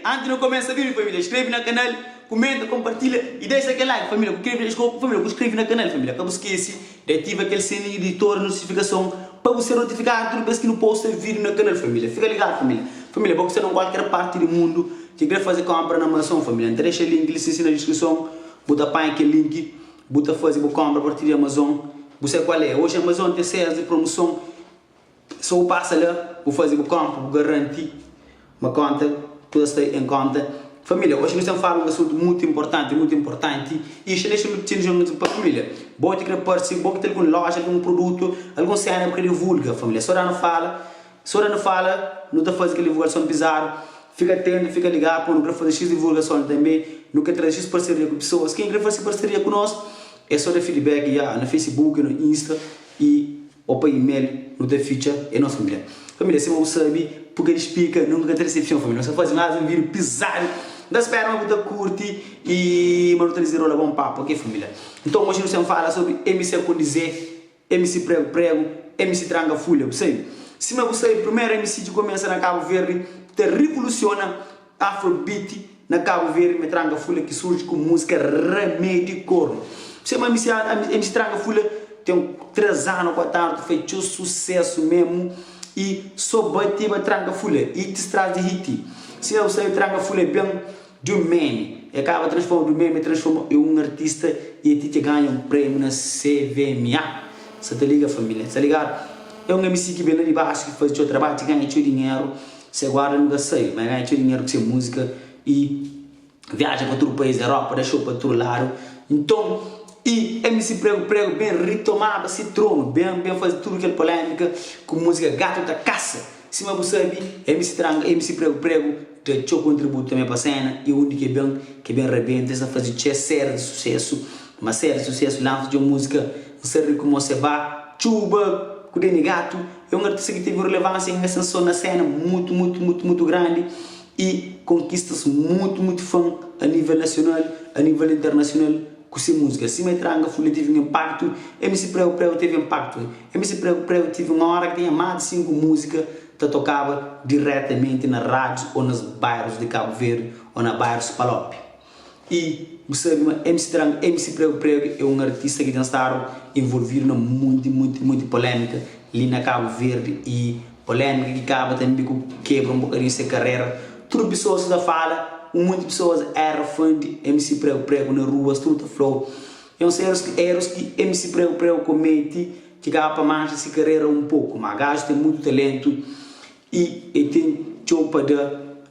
Antes de não começar a vir, família, inscreve no canal, comenta, compartilha e deixa aquele like, família, inscreve no canal, família, acaba esquece de ativar aquele sininho de toda notificação para você notificar tudo que no post vídeo no canal, família. Fica ligado, família. Família, para você não qualquer parte do mundo que quer fazer compra na Amazon, família, deixa o link na descrição, bota para aquele link, bota fazer compra a partir da Amazon. Você qual é? Hoje a Amazon tem séries de promoção, só passa lá, vou fazer compra, vou garantir uma conta. Tudo está em conta. Família, hoje nós estamos falando de um assunto muito importante e isto deixa muito dinheiro para a família. Bom ter que participar, bom ter alguma loja, algum produto, algum cena que divulga, família. Só não fala, não está fazendo aquela divulgação bizarra. Fica atento, fica ligado, para não querer fazer X divulgação também, não quer trazer X parceria com pessoas. Quem quer fazer parceria conosco, é só dar feedback no Facebook, no Insta e ou para e-mail, no The Feature, é nossa família. Família, se não sabe, porque eles picam, nunca tem recepção, família. Só faz mais um vídeo pisado, da espera uma puta curte e manutenção de bom papo, ok, família? Então hoje nós vamos falar sobre MC Acondizer, MC Prego, MC Tranga Folha, você? Se você é o primeiro MC que começa na Cabo Verde, que revoluciona Afrobeat na Cabo Verde, me Tranga Folha, que surge com música remédio e corno. Você é uma MC Tranga Folha, tem 3 anos, 4 anos, fez sucesso mesmo. E só bater a Tranga Folha e te traz de hit. Se eu sei Tranga Folha bem de um meme, acaba transformando o meme, transforma em um artista e a te ganha um prêmio na CVMA. Você tá ligado, família? Tá ligado? É um MC que vem lá de baixo, que faz o seu trabalho, te ganha seu dinheiro, você guarda nunca sei, mas ganha seu dinheiro com sua música e viaja para outro país, Europa, deixou para outro lado. Então, e MC Prego bem retomado esse trono, bem fazer tudo aquela polêmica com música gato da caça. Se você sabe, MC Prego tem seu contributo também para a cena e o único que bem rebenta, está fazendo série de sucesso, uma série de sucesso, lança de uma música, não sei como você vai, Chuba, com o Gato, é um artista que teve relevância em ascensão na cena muito grande e conquistas muito fã a nível nacional, a nível internacional. Com essa música, se me Tranga Folha teve um impacto, MC Prego teve impacto. MC Prego teve uma hora que tinha mais de 5 músicas que tocava diretamente na rádio ou nos bairros de Cabo Verde ou na bairros Palope. E você sabe, MC Prego é um artista que tem estado envolvido na muito polêmica ali na Cabo Verde e polêmica que acaba também com quebra um bocadinho essa carreira. Tudo pessoas da fala. Muitas pessoas eram fã de MC Prego na rua, tudo flow. É um erros que MC Prego comete, que acaba para manchar essa carreira um pouco. Mas gajo tem muito talento e ele tem chopa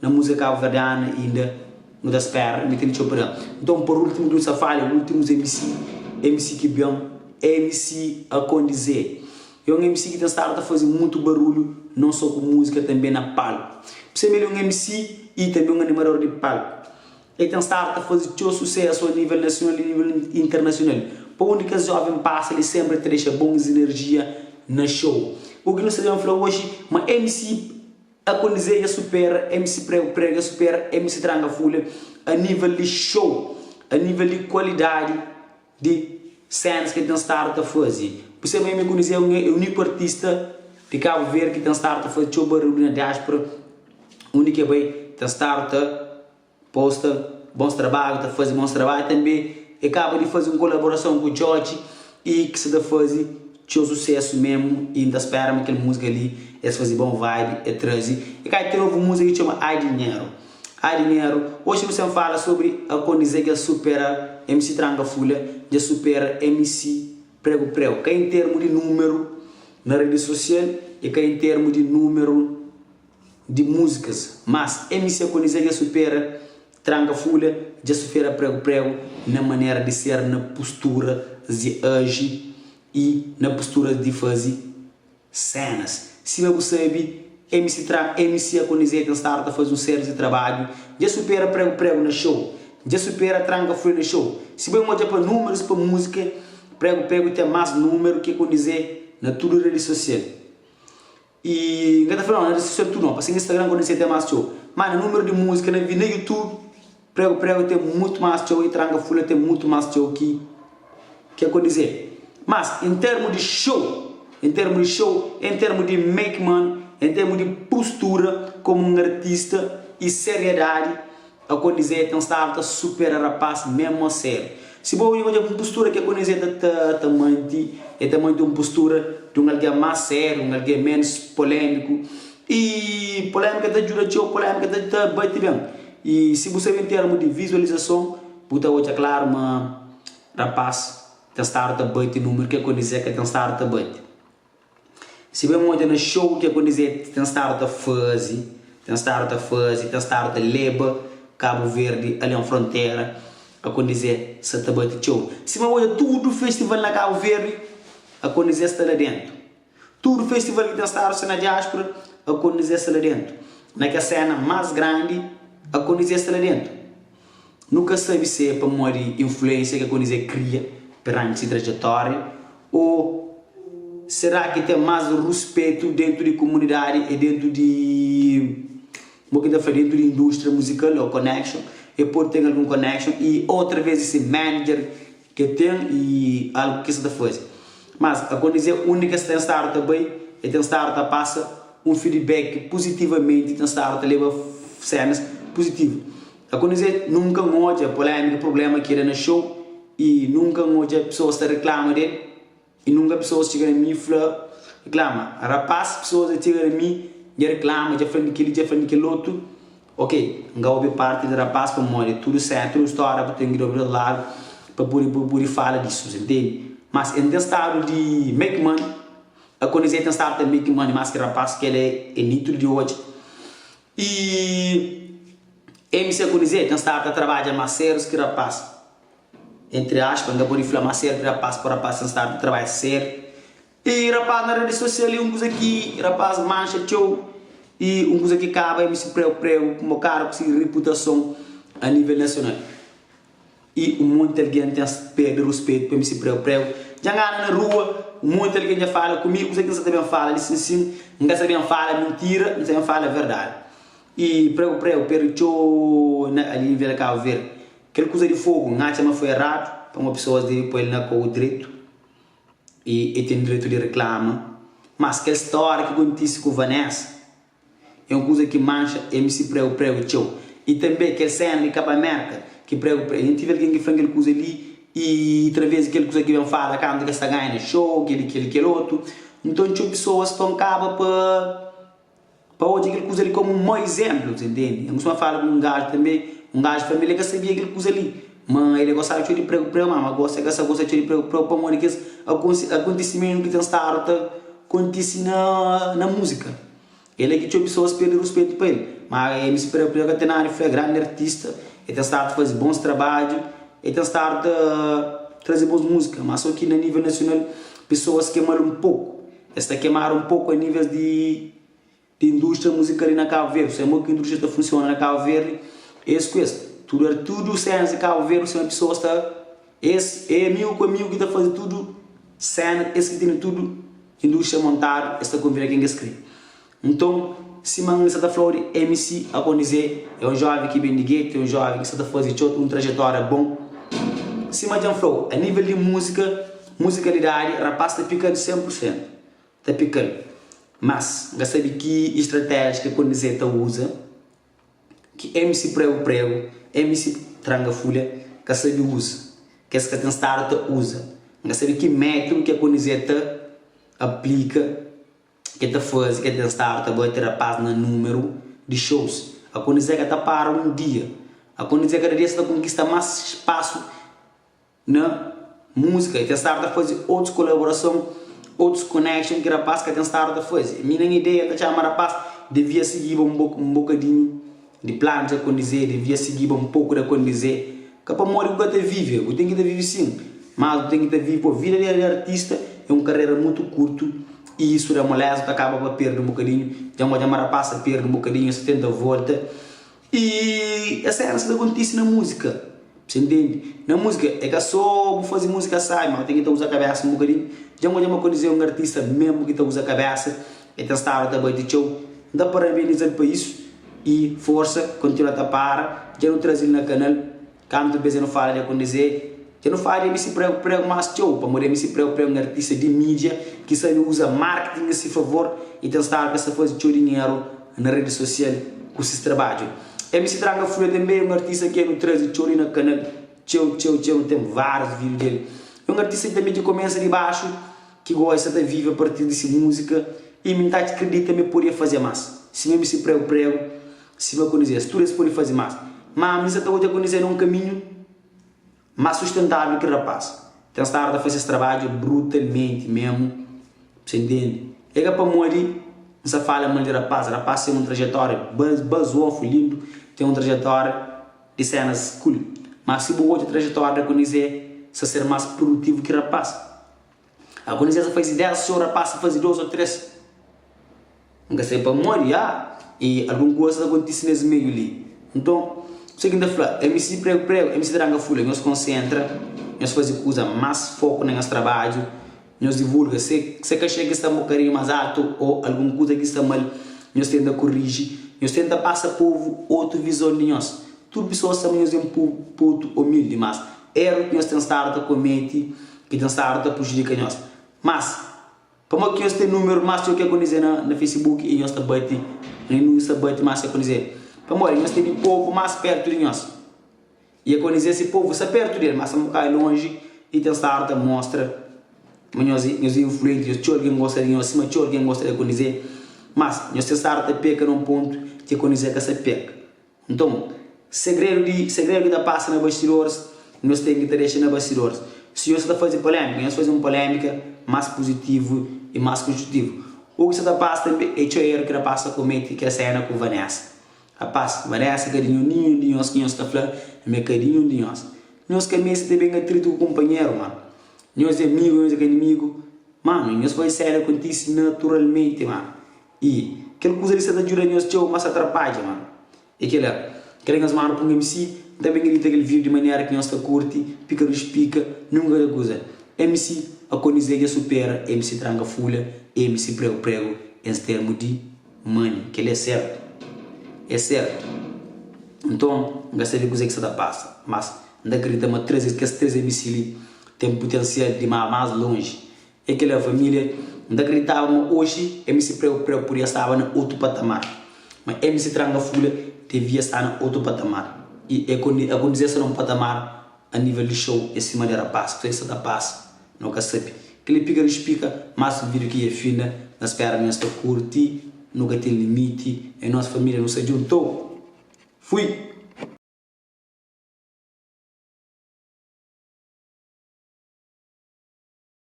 na música cabo-verdiana ainda não dá espera, ele tem chopa. Então, por último, do Safari, o último MC que bem, MC Acondizer. É um MC que tem estado a fazer muito barulho, não só com música, também na palco. Você é um MC e também um animador de palco. Ele tem estado a fazer seu sucesso a nível nacional e a nível internacional. Para onde que a jovem passa, ele sempre deixa boas energia na show. O que nós sabemos hoje, mas MC Acondizer supera, MC Prego supera, MC Tranga Folha a nível de show, a nível de qualidade de cenas que tem start a fazer. Por isso mesmo eu conheci um único artista de Cabo Verde que tem start a fazer show barulho na diáspora, único bem tem start a posta bons trabalhos, tá fazendo bons trabalhos também. Acaba de fazer uma colaboração com o George e que se dá fazer seu sucesso mesmo e ainda espera aquela música ali, é fazer bom vibe, é trazer. E cá tem uma música que chama Ai Dinheiro. Ai Dinheiro, hoje você fala sobre a condizer que supera MC Tranga Folha, já supera MC Prego Prego, que é em termos de número na rede social e que é em termos de número de músicas, mas MC condizer que supera Tranga Folha, já supera Prego Prego na maneira de ser, na postura de agir e na postura de fazer cenas. Se você sabe, MC a condizer que está a fazer um sério de trabalho, já supera Prego Prego no show, já supera Tranga Folha no show. Se bem olhar para números, para música, Prego Prego tem mais número que condizer na tudo rede social. E não está falando na rede social tudo não, para Instagram condizer tem mais show. Mas no número de música na YouTube, Prego Prego tem muito mais show e Tranga Folha tem muito mais show que condizer. Mas em termos de show, em termos de make money, em termos de postura como um artista e seriedade, a condizer tem start super rapaz mesmo a sério. Se você olhar uma postura que a condizer tamanho de uma postura de um alguém mais sério, um alguém menos polêmico. E polêmica da ajuda show, polêmica da bate bem. E se você vê em termos de visualização, puta hoje é claro, uma rapaz tem start a bate número que a condizer que tem start a bate. Se vê muito no show que a condizer tem start a fazer, tem start a leba, Cabo Verde, ali na fronteira, a condizer se está bate show. Se vê muito tudo festival na Cabo Verde, a condizer está lá dentro. Tudo festival que tem start na diáspora, a condizer está lá dentro. Naquela cena mais grande, a condizer está lá dentro. Nunca sabe se é para uma influência que a condizer cria perante a trajetória ou será que tem mais respeito dentro de comunidade e dentro de dentro de indústria musical ou connection e pode ter algum connection e outra vez esse manager que tem e algo que se dá fazer. Mas a condizer única se tem start também e tem start a passa um feedback positivamente, tem start a levar cenas positivas. A condizer nunca morde a polêmica, problema que era no show e nunca morde a pessoa se reclama dele e nunca pessoas chegam a mim e reclama. A rapaz, pessoas chegam a mim e reclama, já falando aquele outro. Ok, não houve parte do rapaz para morrer, tudo certo, tudo história para ter que ir ao lado para poder falar disso, entende? Mas em estado de make money, a condizer tem estado de make money, mas que rapaz que ele é nítido de hoje. E MC a condizer tem estado a trabalhar mais sérios que rapaz. Entre aspas, ainda pode falar mais sério que rapaz para rapaz tem estado a trabalhar sério. E rapaz na rede social, um coisa aqui, rapaz mancha show. E um coisa que acaba MC Prego como cara com reputação a nível nacional. E um monte de alguém tem perder o respeito para MC Prego. Já anda na rua, um monte de alguém já fala comigo, coisa que não sabem falar, assim, não sabem falar mentira, não sabem falar a verdade. E Prego perdeu ali em Vila Cabo Verde. Aquela coisa de fogo, não chama foi errado, para uma pessoa de pôr ele com o direito. E tem direito de reclama. Mas aquela história que acontece com Vanessa é uma coisa que mancha MC Prego show. E também aquela cena de Cabo América, que Prego, a gente vê alguém que faz aquela coisa ali e através daquela coisa que vem falar, quando que está ganhando show, aquele outro. Então tinha pessoas que estão acaba para hoje aquela coisa ali como um mau exemplo, entende? Eu não falo com um gajo também, um gajo de família que sabia aquela coisa ali. Mas ele gostava de Prego, mas gosta de Prego para morrer que acontecimento que tem start acontece na música. Ele é que tinha pessoas que perdem respeito para ele. Mas MC Prego tem nada, foi grande artista, ele tem start a fazer bons trabalhos, ele tem start a trazer boas músicas, mas só que no nível nacional pessoas queimaram um pouco. Esta queimaram um pouco a nível de indústria musical na Cabo Verde. Se é muito que a indústria funciona na Cabo Verde, é isso. Tudo cenas de Cabo Verde, se uma pessoa está é amigo que está fazendo tudo cena, esse que tem tudo indústria montada, esta convida quem escreve. Então, se man está falando de MC a condizer, é um jovem que vem de gueto, é um jovem que está fazendo uma trajetória bom cima de um flow, a nível de musicalidade, rapaz está picando 100%. Está picando. Mas, já sabe que estratégia que quando você usa, que MC prego, MC tranga folha, que sabe usa. Que essa que tem start usa. Já sabe que método que quando você aplica, que te faz, que tem start, vai ter rapaz no número de shows. A quando você está para um dia. A quando você cada dia está conquista mais espaço na música. E tem start a fazer outras colaborações, outros connections que rapaz que tem start a fazer. Minha ideia é chamar rapaz, devia seguir um bocadinho de planos a condizer, devia seguir um pouco da condizer. Que para morrer o que vive, eu tenho que viver sim. Mas eu tenho que viver, a vida de artista é uma carreira muito curta. E isso da moleza acaba para perder um bocadinho. Já uma rapaz perde um bocadinho, 70 volta. E essa é a que acontece na música. Você entende? Na música é que só fazer música sai, mas tem que usar a cabeça um bocadinho. Já uma coisa dizer um artista mesmo que usa a cabeça, e tem estar também de show. Dá para parabenizar para isso e força, continua a tapar. Já não traz ele na canal, quando você não fala de acontecer. Já não fala de MC prego mais show, para morrer MC prego um artista de mídia que sabe usa marketing a seu favor e tem estar para fazer show dinheiro na rede social com esses trabalhos. MC Tranga Folha também é um artista que não traz show na canal, tem vários vídeos dele. É um artista que também começa de baixo, que gosta de viver a partir dessa música e me acredita que poderia fazer mais. Se mesmo se prego, se vai conhecer, se tudo pode fazer mais. Mas está hoje a conhecer um caminho mais sustentável que o rapaz. Tem estar a fazer esse trabalho brutalmente mesmo, você entende? É que para morrer, não fala mal de rapaz tem uma trajetória basofo, lindo, tem uma trajetória de cenas cool. Mas se boa de trajetória, conhecer, se ser mais produtivo que rapaz. A conhecer se faz 10, se o rapaz faz 2 ou 3. Nunca sei para morrer, e alguma coisa acontece nesse meio ali. Então, seguinte a falar, MC prego, MC Tranga Folha, nós concentra, nós fazemos coisa mais foco no nosso trabalho, nós divulga, se que chega que está um bocadinho mais alto ou alguma coisa que está mal, nós tenta corrigir, nós tenta passar para o povo outra visão de nós. Tudo pessoas também é um pouco humilde, mas erro que nós temos a cometer, que temos a prejudicar nós. Mas, como que nós temos número mais que acontecer na Facebook e nós também mais que acontecer. Para nós temos o povo mais perto de nós. E acontecer esse povo está perto dele, mas estamos cá longe e temos a mostra. Nós influentes, alguém gosta de nós, mas alguém gosta de acontecer. Mas nós temos a pecar num ponto de acontecer que essa peca. Então, segredo da passa na bastidores, nós temos que deixar na bastidores. Se você está fazendo polêmica, nós fazemos uma polêmica mais positiva e mais construtiva. O que você está passando também é o erro que a passa comete, que é a cena com Vanessa. A passa, Vanessa, carinho de nós, que nós está falando, é carinho de nós. Nós caminhamos também a trito com o companheiro, mano. Nós é amigo, nós é inimigo. Mano, nós fazemos sério, acontece naturalmente, mano. E aquela coisa de você está ajudando nós, mas atrapalha, mano. E aquele nós, mano, com o MC, também grita aquele vídeo de maneira que nós está curte, pica nos pica, nunca é coisa. MC, a conhecer supera, MC Tranga Folha, MC prego, em termos de money, que ele é certo. É certo. Então, não sei de coisa que você está passando, mas não acredita que esses 3 MC ali têm potencial de ir mais longe. É que a família não acreditava hoje, MC prego podia estar em outro patamar. Mas MC Tranga Folha devia estar em outro patamar. E acontecer num patamar a nível de show, em cima de rapaz, que você está passando, nunca sabe. Aquele pica explica, mas o vídeo que é fina, nós esperamos que curtir, nunca tem limite, e nossa família não se juntou. Fui!